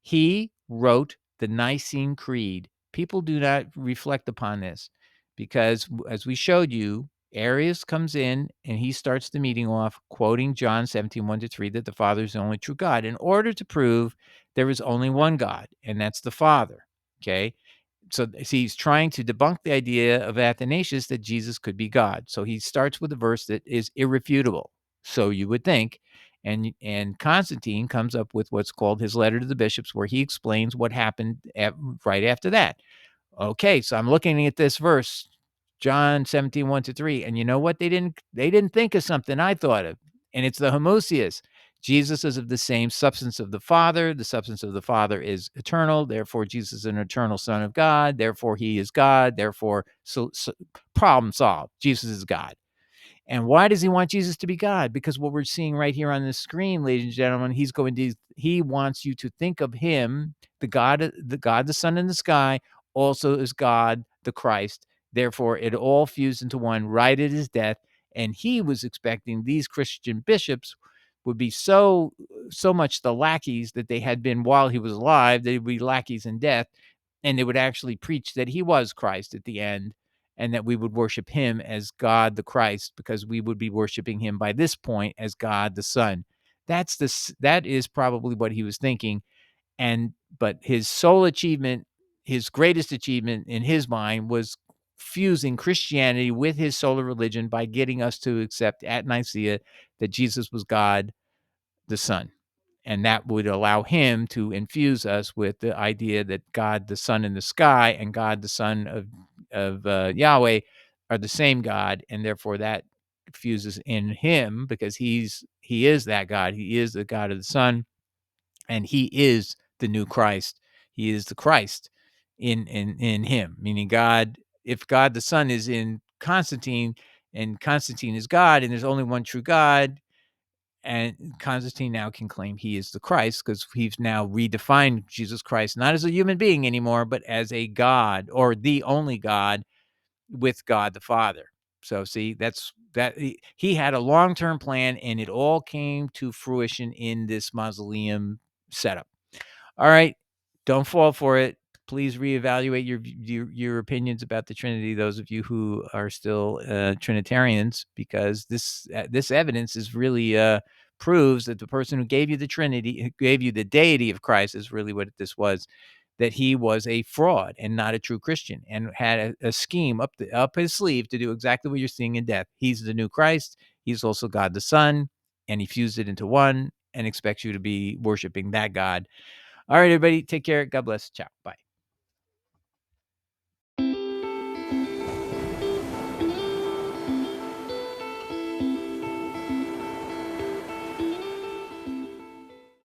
He wrote the Nicene Creed. People do not reflect upon this because, as we showed you, Arius comes in and he starts the meeting off quoting John 17, 1-3, that the Father is the only true God, in order to prove there is only one God, and that's the Father. Okay. So he's trying to debunk the idea of Athanasius that Jesus could be God. So he starts with a verse that is irrefutable. So you would think. And Constantine comes up with what's called his letter to the bishops, where he explains what happened right after that. Okay, so I'm looking at this verse, John 17, 1-3, and you know what? They didn't think of something I thought of, and it's the homoousios. Jesus is of the same substance of the Father. The substance of the Father is eternal. Therefore, Jesus is an eternal Son of God. Therefore, he is God. Therefore, problem solved. Jesus is God. And why does he want Jesus to be God? Because what we're seeing right here on the screen, ladies and gentlemen, he wants you to think of him, the Son in the sky, also as God, the Christ. Therefore, it all fused into one right at his death. And he was expecting these Christian bishops would be so much the lackeys that they had been while he was alive. They would be lackeys in death, and they would actually preach that he was Christ at the end, and that we would worship him as God the Christ, because we would be worshiping him by this point as God the Son. That is probably what he was thinking. But his his greatest achievement in his mind, was fusing Christianity with his solar religion by getting us to accept at Nicaea that Jesus was God the Son. And that would allow him to infuse us with the idea that God the Son in the sky and God the Son of Yahweh are the same God, and therefore that fuses in him, because he is that God. He is the God of the Son, and he is the new Christ. He is the Christ in him, meaning God. If God the Son is in Constantine, and Constantine is God, and there's only one true God, and Constantine now can claim he is the Christ, because he's now redefined Jesus Christ not as a human being anymore, but as a God, or the only God, with God the Father. So see, that's that he had a long-term plan, and it all came to fruition in this mausoleum setup. All right, don't fall for it. Please reevaluate your opinions about the Trinity, those of you who are still Trinitarians, because this evidence is really proves that the person who gave you the Trinity, who gave you the deity of Christ, is really what this was. That he was a fraud and not a true Christian, and had a scheme up his sleeve to do exactly what you're seeing in death. He's the new Christ. He's also God the Son, and he fused it into one and expects you to be worshiping that God. All right, everybody, take care. God bless. Ciao. Bye.